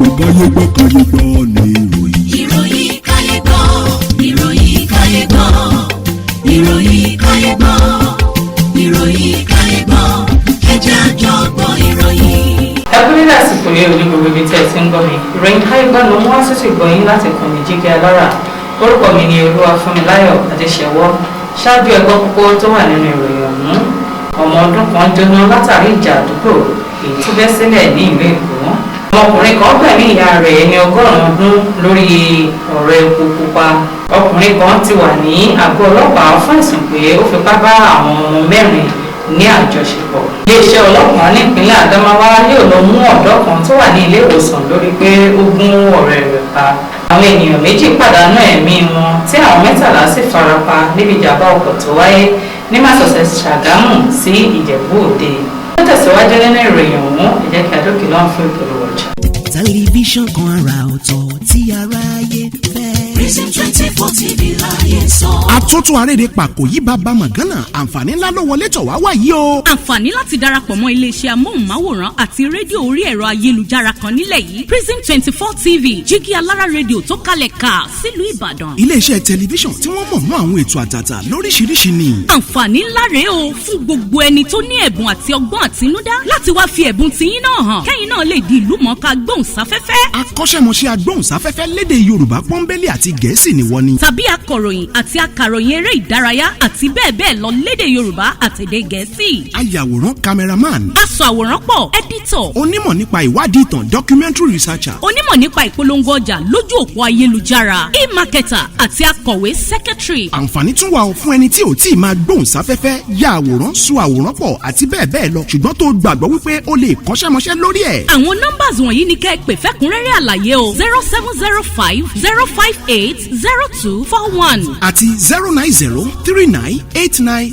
káyé gbọ́ ní ìròyìn. ìròyìn káyé gbọ́, ìròyìn káyé gbọ́, ìròyìn káyé gbọ́, ìròyìn káyé gbọ́, ẹ jẹ́ a jọ gbọ́ ìròyìn. ẹ kú nílẹ̀ àsìkò yẹn ò ní gbogbo ibi tí ẹ ti ń gbọ́ mi. ìròyìn káyé gbọ́ ló mú wá sí ìgbọ̀nyín láti kàn ní Jíkẹ́ Alára. orúkọ mi ni Olúwafúnmiláyọ̀ Adéṣẹwọ́. ṣáájú ẹgbọ́ púpọ̀ tó wà nínú ìròyìn ọ̀hún. ọmọ ọdún kan jóná látàrí ìjà àdúgbò èyí tó bẹ́ sílẹ̀ ní ìlú Èkó. ọmọkùnrin kan gbẹ̀mí ìyá rẹ̀ ẹni 100 ọdún lórí ọ̀rọ̀ epo pupa. ọkùnrin kan ti wà ní àgọ́ ọlọ́pàá fún ẹ̀sùn pé ó fipá bá àwọn ọmọ 4 ní àjọṣepọ̀. iléeṣẹ́ ọlọ́pàá nípínlẹ̀ Adamawa yóò lọ mú ọ̀dọ́ kan tó wà ní ilé ìwòsàn lórí pé ó gún ọ̀rẹ́ rẹ̀ pa. àwọn ènìyàn 2 pàdánù ẹ̀mí wọn tí àwọn 13 sì farapa níbi ìjàmbá ọkọ̀ tó wáyé ní Másọ̀sẹ̀ Ṣàgámù sí Ìjẹ̀bú Òde. ó tẹ̀síwájú nínú ìròyìn ọ̀hún, ẹ jẹ́ kí adókè náà fún ìpolówó ọjà. tẹlifíṣàn kan àrà ọ̀tọ̀ tí aráyé fẹ́. Prison 24 TV láyé sọ. àtúntò àrèrè pàkó yí bàbá mọ̀gánà àǹfààní ńlá ló wọlé tọ̀ wá wáyé o. àǹfààní láti darapọ̀ mọ́ iléeṣẹ́ amóhùnmáwòrán àti rédíò orí ẹ̀rọ ayélujára kan nílẹ̀ yìí Prison 24 TV Jíkẹ́ Alára rédíò tó kalẹ̀ ká sílùú Ìbàdàn. iléeṣẹ́ tẹlifíṣàn tí wọ́n mọ̀ mọ́ àwọn ètò àtàtà lóríṣiríṣi ni. àǹfààní ńlá rèé o fún gbogbo ẹni tó ní ẹ̀bùn àti ọgbọ́n àtinúdá láti wá fi ẹ̀bùn tiyín náà hàn kẹ́yìn náà lè di ìlú mọ̀ọ́ká gbóhùnsáfẹ́fẹ́. akọ́ṣẹ́mọṣẹ́ agbóhùnsáfẹ́fẹ́ lédè Yorùbá pọ́nbélé àti Gẹ̀ẹ́sì ni wọ́n ní. tàbí akọ̀ròyìn àti akàròyìn eré ìdárayá àti bẹ́ẹ̀ bẹ́ẹ̀ lọ lédè Yorùbá àtèdè Gẹ̀ẹ́sì. ayàwòrán cameraman. aṣọ àwòrán pọ̀ editor. onímọ̀ nípa ìwádìí ìtàn documentary researcher. onímọ̀ nípa ìpolongo ọjà lójú òpó ayélujára e-marketer àti akọ̀wé secretary. àǹfààní tún wà fún ẹni tí ò tí ì máa gbóhùnsáfẹ́fẹ́ ya àwòrán so àwòrán pọ̀ àti bẹ́ẹ̀ bẹ́ẹ̀ lọ ṣùgbọ́n tó gbàgbọ́ wípé o lè kọ́ṣẹ́mọṣẹ́ lórí ẹ̀. àwọn nọ́mbàs wọ̀nyí ni kẹ́ ẹ pè fẹ́kúnrẹ́rẹ́ àlàyé o 0705 058 0241 àti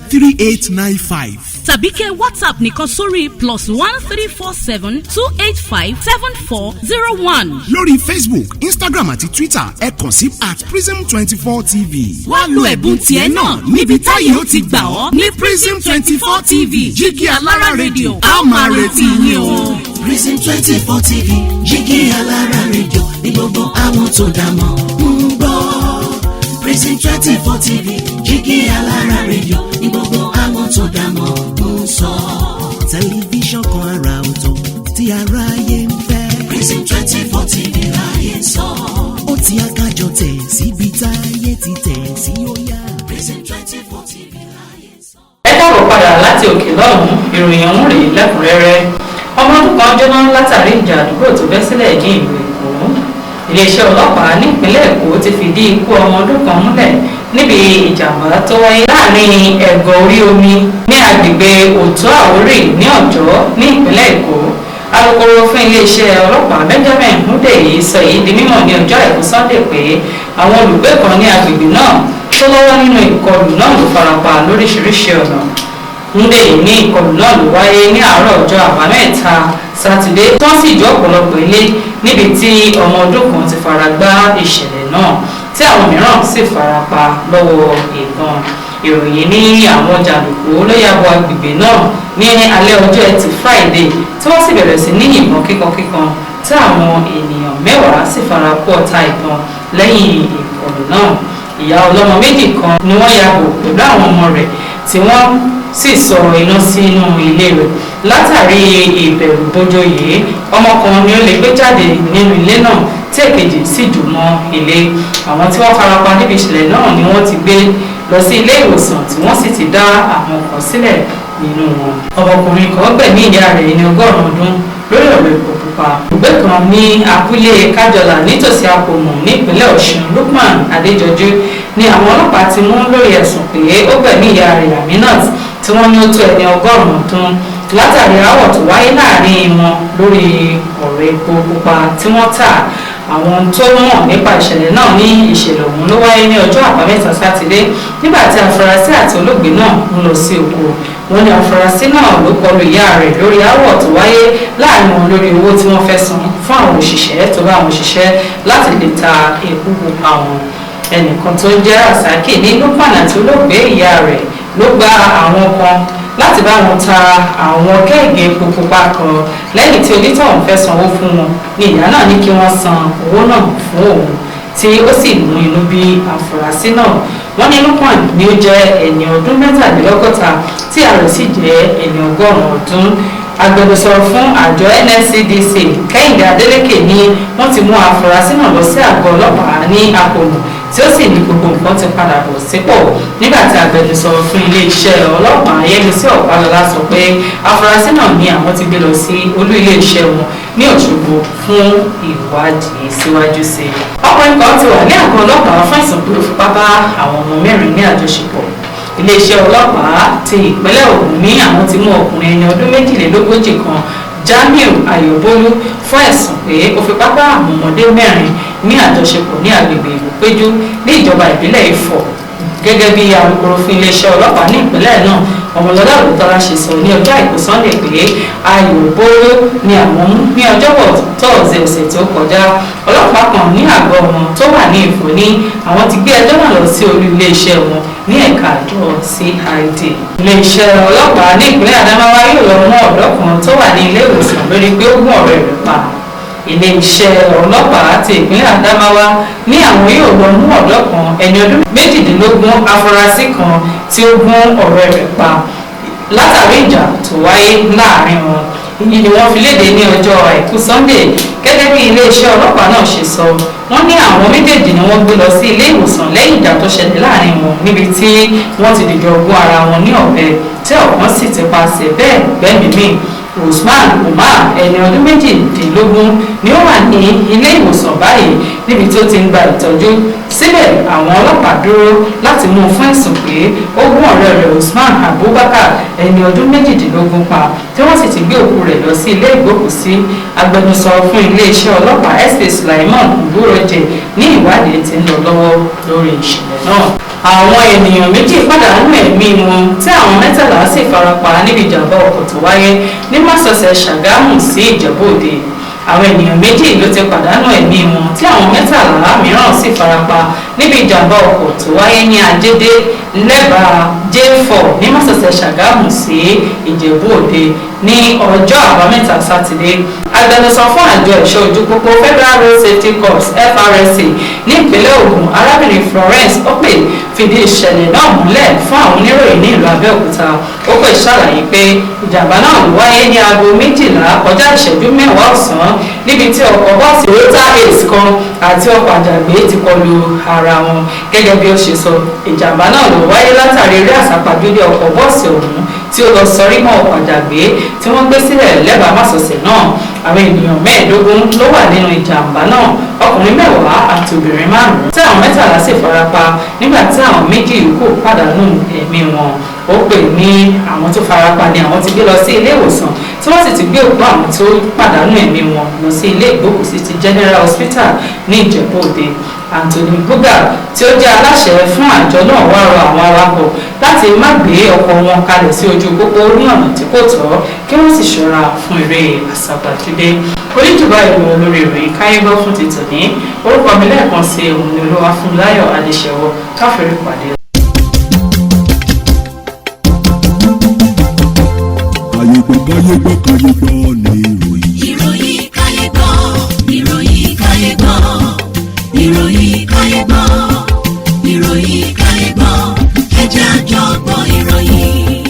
09039893895. tàbí kẹ́ WhatsApp nìkan sórí +1 347 285 7401. lórí Facebook, Instagram àti Twitter ẹ kàn sí @prism24 TV. wá lo ẹ̀bùn tiẹ̀ náà níbi táyé ó ti gbà ọ́ ní Prism 24 TV Jíkẹ́ Alára rédíò a máa retí yín o. Prison 24 TV Jíkẹ́ Alára rédíò ní gbogbo àwọn tó dámọ̀ ń gbọ́. Prison 24 TV Jíkẹ́ Alára rédíò ní gbogbo àwọn tó dámọ̀ ń sọ. tẹlifíṣàn kan àrà ọ̀tọ̀ tí aráyé ń fẹ́. Prison 24 TV láyé sọ. ó ti akájọ tẹ̀ síbi táyé ti tẹ̀ sí ó yá. Prison 24 TV láyé sọ. ẹ káàbọ̀ padà láti òkè lọ́hùn-ún, ìròyìn ọ̀hún rèé lẹ́kùnrẹ́rẹ́. ọmọ ọdún kan jóná látàrí ìjà àdúgbò tó bẹ́ sílẹ̀ ní ìlú Èkó. iléeṣẹ́ ọlọ́pàá nípínlẹ̀ Èkó ti fìdí ikú ọmọ ọdún kan múlẹ̀ níbi ìjàmbá tó wáyé láàrin ẹ̀gọ́ orí omi ní agbègbè Òtó Àwórì ní Ọ̀jọ́ ní ìpínlẹ̀ Èkó. alukoro fún iléeṣẹ́ ọlọ́pàá Benjamin Hundeyi sọ èyí di mímọ̀ ní ọjọ́ Àìkú Sunday pé àwọn olùgbé kan ní agbègbè náà tó lọ́wọ́ nínú ìkọlù náà ló farapa lóríṣiríṣi ọ̀nà. Hundeyi ní ìkọlù náà ló wáyé ní àárọ̀ ọjọ́ Àbámẹ́ta Sátidé tó ń sì jọ ọ̀pọ̀lọpọ̀ ilé níbi tí ọmọ ọdún kan ti fara gbá ìṣẹ̀lẹ̀ náà tí àwọn mìíràn sì farapa lọ́wọ́ ìbọn. ìròyìn ní àwọn jàǹdùkú ló ya bo agbègbè náà ní alẹ́ ọjọ́ Ẹtì Friday tí wọ́n sì bẹ̀rẹ̀ sí ní ìbọn kíkankíkan tí àwọn ènìyàn 10 sì fara kó ọta ìbọn lẹ́yìn ìkọlù náà. ìyá ọlọ́mọ 2 kan ni wọ́n ya bò pẹ̀lú àwọn ọmọ rẹ̀ tí wọ́n sì sọ iná sínú ilé rẹ̀ látàrí ìbẹ̀rù bójó yìí. ọmọ kan ni ó lè gbé jáde nínú ilé náà tí èkejì sì jù mọ́ ilé. àwọn tí wọ́n farapa níbi ìṣẹ̀lẹ̀ náà ni wọ́n ti gbé lọ sí ilé ìwòsàn tí wọ́n sì ti dá àwọn kan sílẹ̀ nínú wọn. ọmọkùnrin kan gbẹ̀mí ìyá rẹ̀ ní 100 ọdún lórí ọ̀rọ̀ epo pupa. ìgbé kan ní abúlé Kájọlà nítòsí Àpòmù nípínlẹ̀ Ọ̀ṣun Lukman Adéjọjú ni àwọn ọlọ́pàá ti mú lórí ẹ̀sùn pé ó gbẹ̀mí ìyá rẹ̀ Aminat tí wọ́n ní ó tó ẹni 100 ọdún látàrí aáwọ̀ tó wáyé láàrin wọn lórí ọ̀rọ̀ epo pupa tí wọ́n tà. àwọn tó mọ̀ nípa ìṣẹ̀lẹ̀ náà ní ìṣẹ̀lẹ̀ ọ̀hún ló wáyé ní ọjọ́ Àbámẹ́ta Sátidé nígbà tí afurasí àti olóògbé náà ń lọ sí oko. wọ́n ní afurasí náà ló kọlu ìyá rẹ̀ lórí aáwọ̀ tó wáyé láàrin wọn lórí owó tí wọ́n fẹ́ san fún àwọn òṣìṣẹ́ tó bá àwọn òṣìṣẹ́ láti lè ta epo pupa wọn. ẹnìkan tó ń jẹ́ Rasaki ní Lukman àti olóògbé ìyá rẹ̀ ló gba àwọn kan láti bá wọn ta àwọn kẹ́ẹ̀gì epo pupa kan lẹ́yìn tí onítọ̀hún fẹ́ sanwó fún wọn ni ìyá náà ní kí wọ́n san owó náà fún òun tí ó sì mú inú bí àfúrásì náà. wọ́n ní Lukman ni ó jẹ́ ẹni ọdún 63 tí ààrẹ sì jẹ́ ẹni 100 ọdún. agbẹnusọ fún àjọ NSCDC Kẹ́hìndé Adélékè ni wọ́n ti mú àfúrásì náà lọ sí àgọ́ ọlọ́pàá ní Àpòmù tí ó sì ní gbogbo nǹkan ti padà bọ̀ sípò. nígbà tí agbẹnusọ fún iléeṣẹ́ ọlọ́pàá Yẹ́misí Ọ̀pálọ́lá sọ pé àfúrásì náà ni àwọn ti gbé lọ sí olú iléeṣẹ́ wọn ní Òṣogbo fún ìwádìí síwájú sí i. ọkùnrin kan ti wà ní àgọ́ ọlọ́pàá fún ìsìn pé ó fipá bá àwọn ọmọ 4 ní àjọṣepọ̀. iléeṣẹ́ ọlọ́pàá ti ìpínlẹ̀ Ògùn ní àwọn ti mú ọkùnrin ẹni ọdún 42 kan Jamiu Ayọ̀bólú fún ẹ̀sùn pé ó fipá bá àwọn ọmọdé 4 ní àjọṣepọ̀ ní agbègbè Ìlúpéjú ní ìjọba ìbílẹ̀ Ifọ̀. gẹ́gẹ́ bí alukoro fún iléeṣẹ́ ọlọ́pàá ní ìpínlẹ̀ náà Ọmọlọ́lá Olùtọ́lá ṣe sọ ní ọjọ́ àìkú Sunday pé Ayọ̀bólú ni àwọn mú ní ọjọ́bọ̀ tọ́ọ̀sẹ̀ ọ̀sẹ̀ tó kọjá. ọlọ́pàá kan ní àgọ́ wọn tó wà ní Ifọ̀ ní àwọn ti gbé ẹjọ́ náà lọ sí olú iléeṣẹ́ wọn ní ẹ̀ka àjọ CID. iléeṣẹ́ ọlọ́pàá ní ìpínlẹ̀ Adamawa yóò lọ mú ọ̀dọ́ kan tó wà ní ilé ìwòsàn lórí pé ó gún ọ̀rẹ́ rẹ̀ pa. iléeṣẹ́ ọlọ́pàá ti ìpínlẹ̀ Adamawa ní àwọn yóò lọ mú ọ̀dọ́ kan ẹni ọdún 18 afurasí kan tí ó gún ọ̀rẹ́ rẹ̀ pa látàrí ìjà tó wáyé láàrin wọn. èyí ni wọ́n fi léde ní ọjọ́ àìkú Sunday gẹ́gẹ́ bí iléeṣẹ́ ọlọ́pàá náà ṣe sọ. wọ́n ní àwọn méjèèjì ni wọ́n gbé lọ sí ilé ìwòsàn lẹ́yìn ìjà tó ṣẹlẹ̀ láàrin wọn níbi tí wọ́n ti dìjọ gún ara wọn ní ọ̀bẹ tí ọ̀kan sì ti paṣẹ bẹ́ẹ̀ gbẹ́mìí. Usman Umar ẹni ọdún 18 ni ó wà ní ilé ìwòsàn báyìí níbi tí ó ti ń gba ìtọ́jú. síbẹ̀ àwọn ọlọ́pàá dúró láti mú un fún ẹ̀sùn pé ó gún ọ̀rẹ́ rẹ̀ Usman Abubakar ẹni ọdún 18 pa tí wọ́n sì ti gbé òkú rẹ̀ lọ sí ilé ìgbókùsí. agbẹnusọ fún iléeṣẹ́ ọlọ́pàá SP Sulaiman Ugboroje ní ìwádìí tí ń lọ lọ́wọ́ lórí ìṣẹ̀lẹ̀ náà. àwọn ènìyàn 2 pàdánù ẹ̀mí wọn tí àwọn 13 sì farapa níbi ìjàmbá ọkọ̀ tó wáyé ní másọ̀sẹ̀ Ṣàgámù sí Ìjẹ̀bú Òde. àwọn ènìyàn 2 ló ti pàdánù ẹ̀mí wọn tí àwọn 13 mìíràn sì farapa níbi ìjàmbá ọkọ̀ tó wáyé ní Ajédé lẹ́bàá J4 ní másọ̀sẹ̀ Ṣàgámù sí Ìjẹ̀bú Òde ní ọjọ́ àbámẹ́ta Sátidé. agbẹnusọ fún àjọ ẹ̀ṣọ́ ojú pópó Federal Road Safety Corps FRSA ní ìpínlẹ̀ Ògùn arábìnrin Florence Ope fìdí ìṣẹ̀lẹ̀ náà múlẹ̀ fún àwọn oníròyìn ní ìlú Abẹ́òkúta. Ope ṣàlàyé pé ìjàmbá náà ló wáyé ní aago 12 kọjá ìṣẹ́jú 10 ọ̀sán níbi tí ọkọ̀ bọ́ọ̀sì Toyota Ace kan àti ọkọ̀ àjàgbé ti kọlu ara wọn. gẹ́gẹ́ bí ó ṣe sọ ìjàmbá náà ló wáyé látàrí eré àsápajúdé ọkọ̀ bọ́ọ̀sì ọ̀hún tí ó lọ sọrí mọ́ ọkọ̀ àjàgbé tí wọ́n gbé sílẹ̀ lẹ́bàá másọ̀sẹ̀ náà. àwọn ènìyàn 15 ló wà nínú ìjàmbá náà, ọkùnrin 10 àti obìnrin 5 tí àwọn 13 sì farapa nígbà tí àwọn 2 yòókù pàdánù ẹ̀mí wọn. ó pè ní àwọn tó farapa ni àwọn ti gbé lọ sí ilé ìwòsàn tí wọ́n sì ti gbé òkú àwọn tó pàdánù ẹ̀mí wọn lọ sí ilé ìgbókùsí ti General Hospital ní Ìjẹ̀bú Òde. Anthony Buga tí ó jẹ́ aláṣẹ fún àjọ náà wá rọ àwọn awakọ̀ láti má gbé ọkọ̀ wọn kalẹ̀ sí ojú pópó ní ọ̀nà tí kò tọ́ kí wọ́n sì ṣọ́ra fún eré àsápajúdé. oníjùbà ìlú olórí ìròyìn káyébọ́ fún ti tòní. orúkọ mi lẹ́ẹ̀kan sí òun ni Olúwafúnmiláyọ̀ Adéṣẹ́wọ̀ káfíńrí pàdé. káyégbọ́ ní ìròyìn. ìròyìn káyégbọ́, ìròyìn káyégbọ́, ìròyìn káyégbọ́.